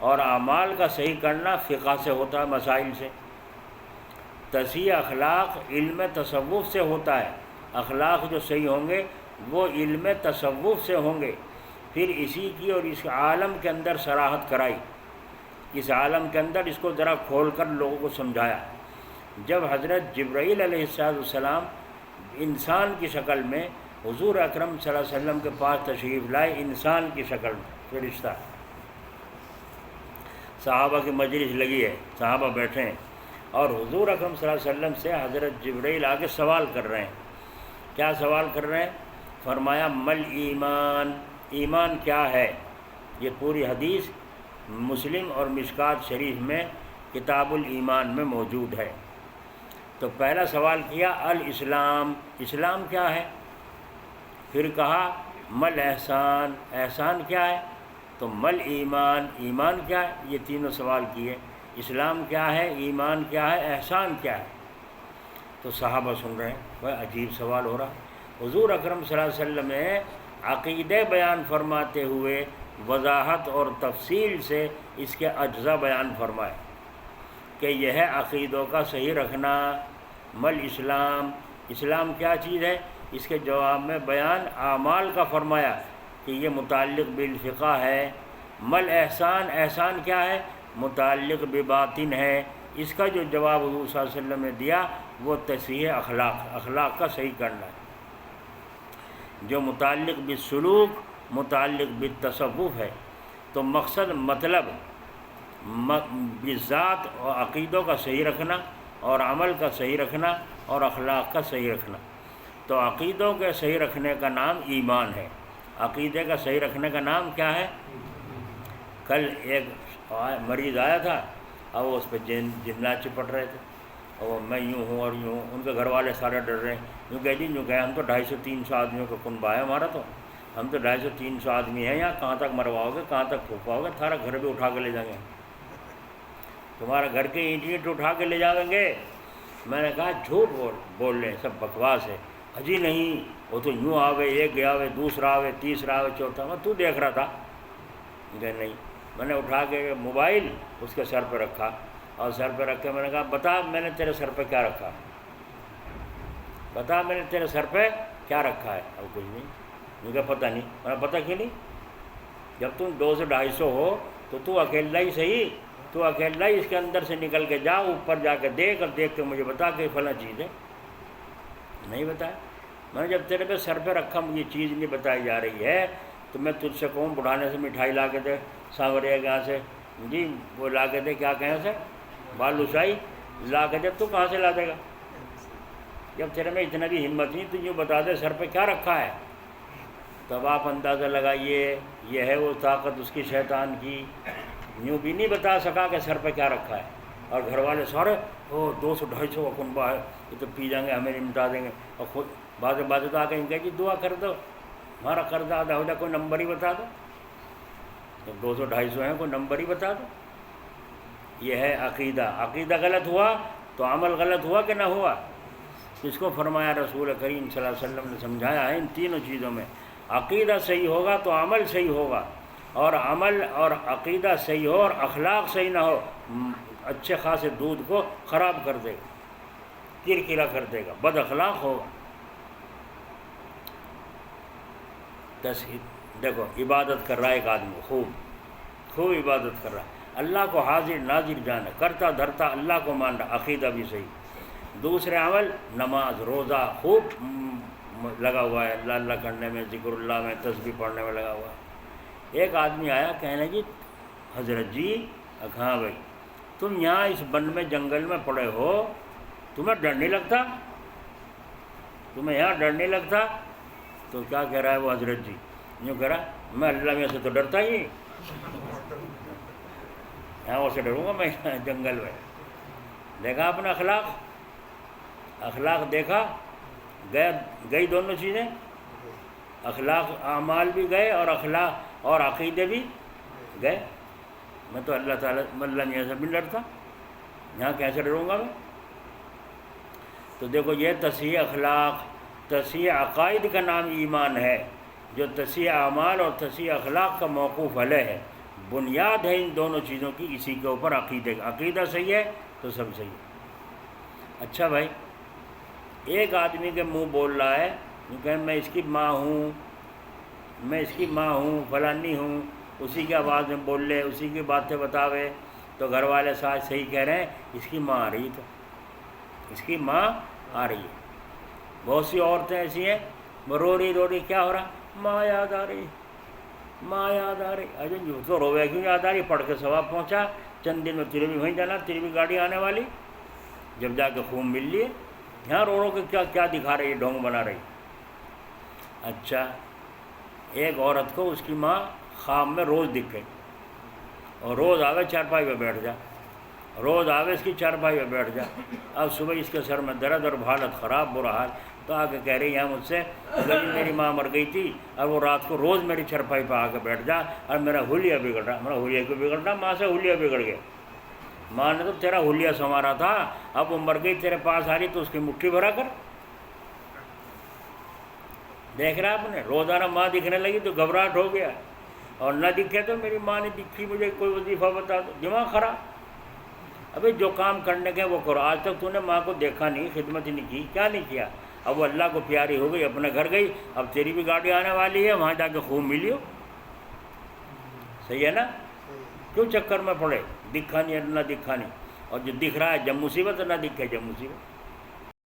اور اعمال کا صحیح کرنا فقہ سے ہوتا ہے، مسائل سے۔ تصحیح اخلاق علم تصوف سے ہوتا ہے، اخلاق جو صحیح ہوں گے وہ علم تصوف سے ہوں گے۔ پھر اسی کی اور اس عالم کے اندر صراحت کرائی، اس عالم کے اندر اس کو ذرا کھول کر لوگوں کو سمجھایا۔ جب حضرت جبرائیل علیہ السلام انسان کی شکل میں حضور اکرم صلی اللہ علیہ وسلم کے پاس تشریف لائے، انسان کی شکل میں فرشتہ، صحابہ کی مجلس لگی ہے، صحابہ بیٹھے ہیں، اور حضور اکرم صلی اللہ علیہ وسلم سے حضرت جبرائیل آگے سوال کر رہے ہیں۔ کیا سوال کر رہے ہیں؟ فرمایا مل ایمان، ایمان کیا ہے؟ یہ پوری حدیث مسلم اور مشکات شریف میں کتاب الایمان میں موجود ہے۔ تو پہلا سوال کیا الاسلام، اسلام کیا ہے؟ پھر کہا مل احسان، احسان کیا ہے؟ تو مل ایمان، ایمان کیا ہے؟ یہ تینوں سوال کیے، اسلام کیا ہے، ایمان کیا ہے، احسان کیا ہے؟ تو صحابہ سن رہے ہیں، بڑا عجیب سوال ہو رہا۔ حضور اکرم صلی اللہ علیہ وسلم نے عقیدے بیان فرماتے ہوئے وضاحت اور تفصیل سے اس کے اجزاء بیان فرمائے کہ یہ ہے عقیدوں کا صحیح رکھنا۔ مل اسلام، اسلام کیا چیز ہے؟ اس کے جواب میں بیان اعمال کا فرمایا کہ یہ متعلق بالفقہ ہے۔ مل احسان، احسان کیا ہے؟ متعلق بباطن ہے۔ اس کا جو جواب حضور صلی اللہ علیہ وسلم نے دیا وہ تصحیح اخلاق، اخلاق کا صحیح کرنا ہے۔ جو متعلق بالسلوک، متعلق بالتصوف ہے۔ تو مقصد مطلب بذات اور عقیدوں کا صحیح رکھنا اور عمل کا صحیح رکھنا اور اخلاق کا صحیح رکھنا۔ تو عقیدوں کے صحیح رکھنے کا نام ایمان ہے، عقیدے کا صحیح رکھنے کا نام کیا ہے؟ کل ایک مریض آیا تھا اور وہ اس پہ جنات چپٹ رہے تھے، اور میں یوں ہوں اور یوں ہوں، ان کے گھر والے سارے ڈر رہے ہیں، یوں کہ جی یوں کہ ہم تو 250-300 آدمیوں کا کنبہ ہے ہمارا، تو ہم تو 250-300 آدمی ہیں یہاں، کہاں تک مرواؤ گے، کہاں تک پھونکواؤ گے، سارا گھر بھی اٹھا کے لے جائیں گے، تمہارا گھر کے اینٹ اٹھا کے لے جائیں گے۔ میں نے کہا جھوٹ بول رہے ہیں، سب بکواس ہے۔ اجی نہیں، وہ تو یوں آوے، ایک گیا ہوئے، دوسرا آوے، تیسرا آوے، چوتھا، میں تو دیکھ رہا تھا کہ نہیں۔ میں نے اٹھا کے موبائل اس کے سر پہ رکھا، اور سر پہ رکھ کے میں نے کہا بتا میں نے تیرے سر پہ کیا رکھا، بتا میں نے تیرے سر پہ کیا رکھا ہے؟ اب کچھ نہیں، مجھے پتہ نہیں۔ میں نے پتہ کیوں نہیں؟ جب تم 200-250 ہو تو اکیلا ہی صحیح، تو اکیلا ہی اس کے اندر سے نکل کے جا، اوپر جا کے دیکھ، اور دیکھ کے مجھے بتا کہ فلاں چیز ہے۔ نہیں بتایا۔ میں نے جب تیرے پہ سر پہ رکھا مجھے چیز نہیں بتائی جا رہی ہے تو میں تجھ سے کہوں بڑھانے سے مٹھائی لا کے دے، سانوریا کے یہاں سے جی وہ لا کے دے، کیا کہیں اسے، بالوشاہی لا کے دے، تو کہاں سے لا دے گا؟ جب تیرے میں اتنا بھی ہمت نہیں تو یوں بتا دے سر پہ کیا رکھا ہے، تب آپ اندازہ لگائیے یہ ہے وہ طاقت اس کی شیطان کی۔ یوں بھی نہیں بتا سکا کہ سر پہ کیا رکھا ہے، اور گھر والے سارے 200-250 کا کنبہ ہے، یہ تو پی جائیں گے، ہمیں نہیں مٹا دیں گے، اور خود بعض تو آ کے کہ جی دعا کر دو ہمارا قرضہ ادا ہو جائے، کوئی نمبر ہی بتا دو، جب 200-250 ہیں کوئی نمبر ہی بتا دو۔ یہ ہے عقیدہ، عقیدہ غلط ہوا تو عمل غلط ہوا کہ نہ ہوا؟ اس کو فرمایا رسول کریم صلی اللہ علیہ وسلم نے سمجھایا ہے ان تینوں چیزوں میں، عقیدہ صحیح ہوگا تو عمل صحیح ہوگا، اور عمل اور عقیدہ صحیح ہو اور اخلاق صحیح نہ ہو اچھے خاصے دودھ کو خراب کر دے گا، کرکرا کر دے گا، بد اخلاق ہوگا۔ دیکھو عبادت کر رہا ہے ایک آدمی، خوب عبادت کر رہا ہے، اللہ کو حاضر ناظر جانا، کرتا دھرتا اللہ کو مان رہا، عقیدہ بھی صحیح۔ دوسرے عمل نماز روزہ خوب لگا ہوا ہے، اللہ اللہ کرنے میں، ذکر اللہ میں، تسبیح پڑھنے میں لگا ہوا ہے۔ ایک آدمی آیا کہنے جی حضرت جی، ہاں بھائی تم یہاں اس بن میں جنگل میں پڑے ہو، تمہیں ڈر نہیں لگتا؟ تمہیں یہاں ڈر نہیں لگتا؟ تو کیا کہہ رہا ہے وہ حضرت جی؟ یوں کہہ رہا میں اللہ میں سے تو ڈرتا ہی نہیں، یہاں وہ سے ڈروں گا میں جنگل میں۔ دیکھا اپنا اخلاق دیکھا، گئی دونوں چیزیں، اخلاق اعمال بھی گئے اور اخلاق اور عقیدے بھی گئے۔ میں تو اللہ تعالیٰ اللہ میاں سے بھی ڈرتا، یہاں کیسے ڈروں گا میں؟ تو دیکھو یہ تصحیح اخلاق، تصحیح عقائد کا نام ایمان ہے، جو تصحیح اعمال اور تصحیح اخلاق کا موقوف علیہ ہے۔ بنیاد ہے ان دونوں چیزوں کی، اسی کے اوپر عقیدے کا، عقیدہ صحیح ہے تو سب صحیح ہے۔ اچھا بھائی، ایک آدمی کے منہ بول رہا ہے کہ میں اس کی ماں ہوں، میں اس کی ماں ہوں، فلانی ہوں، اسی کی آواز میں بول لے، اسی کی باتیں بتاوے، تو گھر والے ساتھ صحیح کہہ رہے ہیں اس کی ماں آ رہی ہے، تو اس کی ماں آ رہی ہے۔ بہت سی عورتیں ایسی ہیں وہ رو رہی کیا ہو رہا، ماں یاد آ رہی، ماں یاد آ رہی۔ اچھا جو تو روے کیوں یاد آ رہی، پڑھ کے ثواب پہنچا، چند دن میں تیرے بھی وہیں جانا، تیری بھی گاڑی آنے والی، جب جا کے خون مل لیے، یہاں رو کے کیا دکھا رہی ہے، ڈھونگ بنا رہی۔ اچھا ایک عورت کو اس کی ماں خواب میں روز دکھ گئی، اور روز آوے چارپائی پہ بیٹھ جا، روز آوے اس کی چارپائی پہ بیٹھ جا۔ اب صبح اس کے سر میں درد اور حالت خراب، برا حال، تو آ کے کہہ رہی ہے مجھ سے میری ماں مر گئی تھی، اور وہ رات کو روز میری چارپائی پہ آ کے بیٹھ جا، اور میرا حلیہ بگڑ رہا۔ میرا حلیہ کیوں بگڑ رہا؟ ماں سے حلیہ بگڑ گیا، ماں نے تو تیرا حلیہ سنوارا تھا، اب وہ مر گئی تیرے پاس آ رہی تو اس کی مٹھی بھرا کر۔ دیکھ رہا آپ نے، روزانہ ماں دکھنے لگی تو گھبراہٹ ہو گیا، اور نہ دکھے تو میری ماں نے دکھی، مجھے کوئی وظیفہ بتا دو، دماغ خراب۔ ابھی جو کام کرنے کے وہ کرو، آج تک تو نے ماں کو دیکھا نہیں، خدمت نہیں کی، کیا نہیں کیا؟ اب وہ اللہ کو پیاری ہو گئی، اپنے گھر گئی، اب تیری بھی گاڑی آنے والی ہے، وہاں جا کے خوب ملیو، صحیح ہے نا؟ کیوں چکر میں پڑے، دکھا نہیں نہ دکھا نہیں، اور جو دکھ رہا ہے جب مصیبت، نہ دکھے جب مصیبت۔